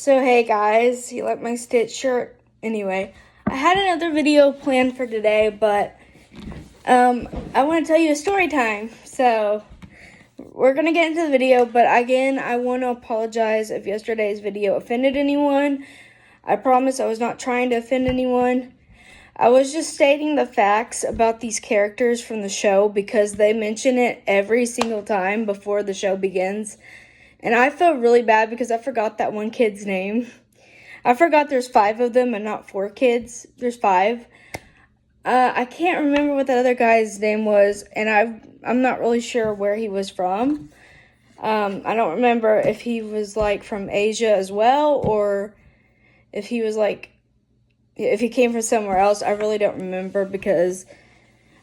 So hey guys, you like my Stitch shirt? Anyway, I had another video planned for today, but I want to tell you a story time. So we're gonna get into the video, but again, I want to apologize if yesterday's video offended anyone. I promise I was not trying to offend anyone. I was just stating the facts about these characters from the show because they mention it every single time before the show begins. And I feel really bad because I forgot that one kid's name. I forgot there's 5 of them and not 4 kids. There's 5. I can't remember what that other guy's name was, and I'm not really sure where he was from. I don't remember if he was like from Asia as well, or if he was like, if he came from somewhere else. I really don't remember because,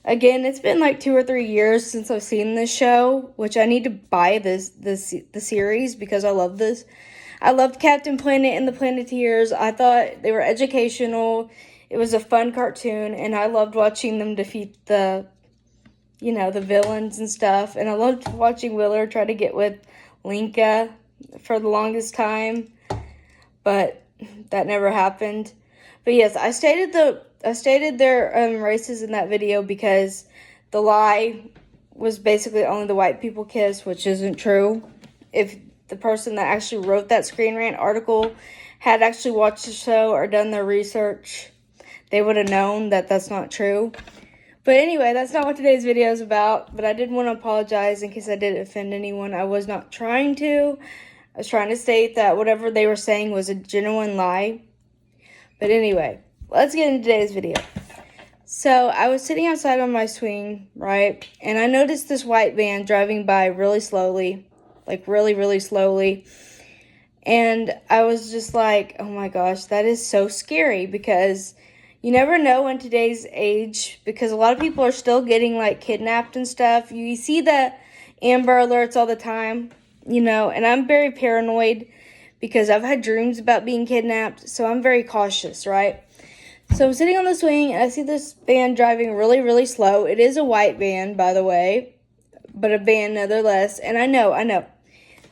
again, it's been like 2 or 3 years since I've seen this show, which I need to buy the series because I love this. I loved Captain Planet and the Planeteers. I thought they were educational. It was a fun cartoon, and I loved watching them defeat the villains and stuff. And I loved watching Willer try to get with Linka for the longest time, but that never happened. But yes, I stated their races in that video because the lie was basically only the white people kiss, which isn't true. If the person that actually wrote that Screen Rant article had actually watched the show or done their research, they would have known that that's not true. But anyway, that's not what today's video is about. But I did want to apologize in case I did offend anyone. I was not trying to. I was trying to state that whatever they were saying was a genuine lie. But anyway, let's get into today's video. So I was sitting outside on my swing, right? And I noticed this white van driving by really slowly, like really, really slowly. And I was just like, oh my gosh, that is so scary because you never know in today's age, because a lot of people are still getting like kidnapped and stuff. You see the Amber Alerts all the time, and I'm very paranoid because I've had dreams about being kidnapped, so I'm very cautious, right? So I'm sitting on the swing, and I see this van driving really, really slow. It is a white van, by the way, but a van nonetheless. And I know.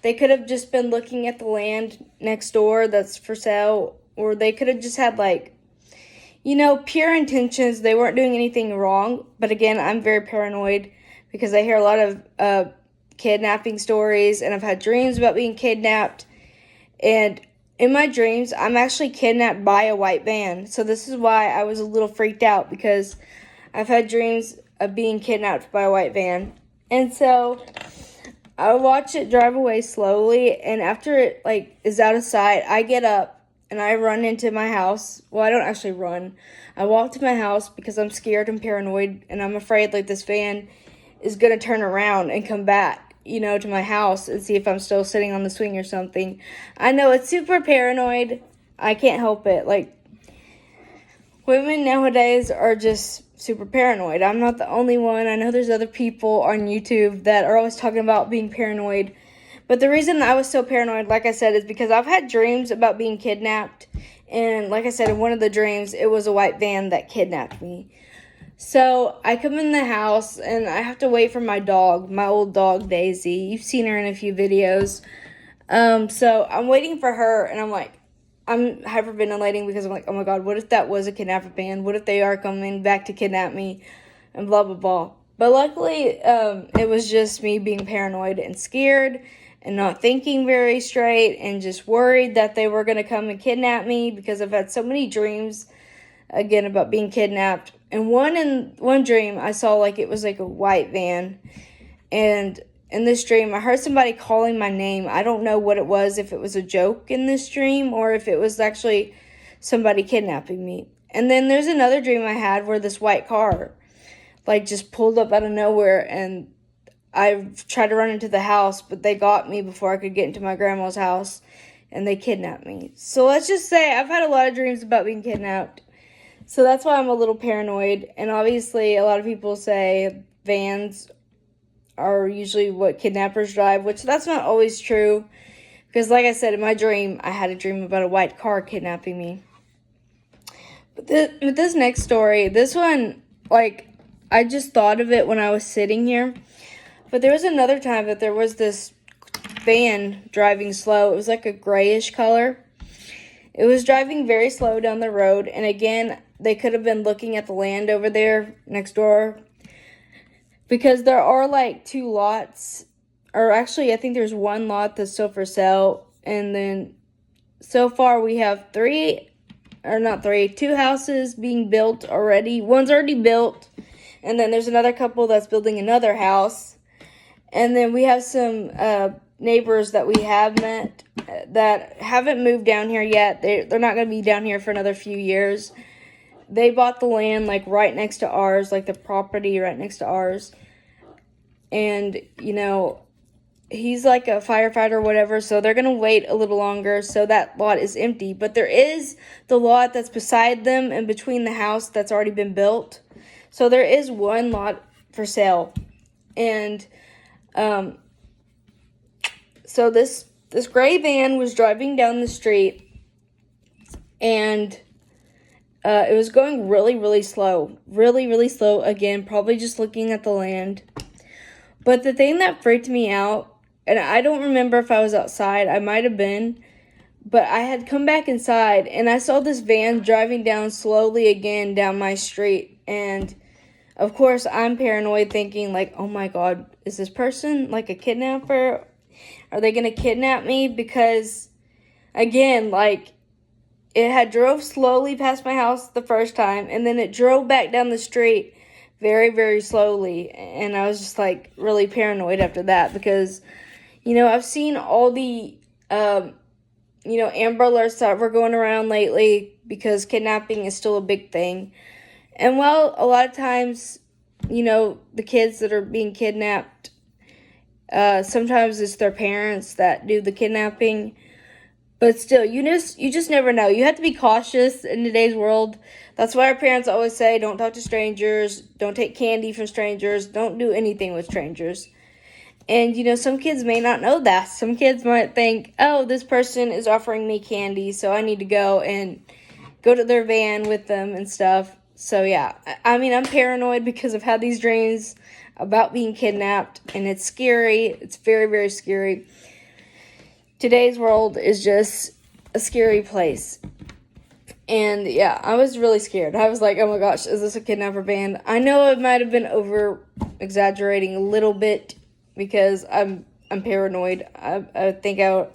They could have just been looking at the land next door that's for sale, or they could have just had, pure intentions. They weren't doing anything wrong. But again, I'm very paranoid because I hear a lot of kidnapping stories, and I've had dreams about being kidnapped. And in my dreams, I'm actually kidnapped by a white van. So this is why I was a little freaked out, because I've had dreams of being kidnapped by a white van. And so I watch it drive away slowly, and after it is out of sight, I get up and I run into my house. Well, I don't actually run. I walk to my house because I'm scared and paranoid, and I'm afraid this van is going to turn around and come back, to my house and see if I'm still sitting on the swing or something. I know it's super paranoid. I can't help it. Women nowadays are just super paranoid. I'm not the only one. I know there's other people on YouTube that are always talking about being paranoid. But the reason I was so paranoid, like I said, is because I've had dreams about being kidnapped. And like I said, in one of the dreams, it was a white van that kidnapped me. So I come in the house, and I have to wait for my dog, my old dog, Daisy. You've seen her in a few videos. So I'm waiting for her, and I'm hyperventilating because I'm like, oh my God, what if that was a kidnapper van? What if they are coming back to kidnap me? And blah, blah, blah. But luckily, it was just me being paranoid and scared and not thinking very straight and just worried that they were going to come and kidnap me, because I've had so many dreams, again, about being kidnapped. And one dream, I saw it was a white van. And in this dream, I heard somebody calling my name. I don't know what it was, if it was a joke in this dream or if it was actually somebody kidnapping me. And then there's another dream I had where this white car just pulled up out of nowhere, and I tried to run into the house, but they got me before I could get into my grandma's house, and they kidnapped me. So let's just say I've had a lot of dreams about being kidnapped. So that's why I'm a little paranoid. And obviously a lot of people say vans are usually what kidnappers drive, which that's not always true. Because like I said, in my dream, I had a dream about a white car kidnapping me. But this next story, this one, I just thought of it when I was sitting here. But there was another time that there was this van driving slow. It was a grayish color. It was driving very slow down the road, and again, they could have been looking at the land over there next door, because there are like 2 lots, or actually I think there's 1 lot that's still for sale, and then so far we have 2 houses being built already. One's already built, and then there's another couple that's building another house, and then we have some neighbors that we have met that haven't moved down here yet. They're not going to be down here for another few years. They bought the land like right next to ours, like the property right next to ours. And, you know, he's like a firefighter or whatever, so they're going to wait a little longer, so that lot is empty. But there is the lot that's beside them and between the house that's already been built. So there is 1 lot for sale. And so this gray van was driving down the street, and it was going really slow. Really slow. Again, probably just looking at the land. But the thing that freaked me out, and I don't remember if I was outside, I might have been, but I had come back inside, and I saw this van driving down slowly again down my street. And of course, I'm paranoid, thinking like, oh my God, is this person like a kidnapper? Are they going to kidnap me? Because, again, like, it had drove slowly past my house the first time, and then it drove back down the street very slowly. And I was just, like, really paranoid after that, because, you know, I've seen all the, Amber Alerts that were going around lately, because kidnapping is still a big thing. And while a lot of times, you know, the kids that are being kidnapped, sometimes it's their parents that do the kidnapping, but still, you just never know. You have to be cautious in today's world. That's why our parents always say, don't talk to strangers, don't take candy from strangers, don't do anything with strangers. And, you know, some kids may not know that. Some kids might think, oh, this person is offering me candy, so I need to go to their van with them and stuff. So, yeah, I mean, I'm paranoid because I've had these dreams about being kidnapped, and it's scary. It's very scary. Today's world is just a scary place. And, yeah, I was really scared. I was like, oh, my gosh, is this a kidnapper van? I know it might have been over-exaggerating a little bit, because I'm paranoid. I think I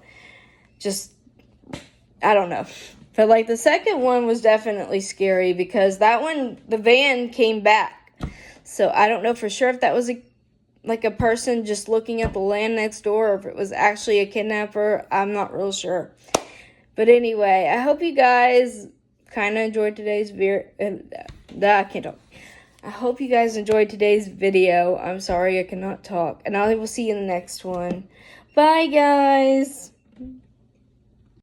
don't know. But, like, the second one was definitely scary, because that one, the van came back. So I don't know for sure if that was a person just looking at the land next door, or if it was actually a kidnapper. I'm not real sure. But anyway, I hope you guys kind of enjoyed today's I can't talk. I hope you guys enjoyed today's video. I'm sorry I cannot talk. And I will see you in the next one. Bye, guys.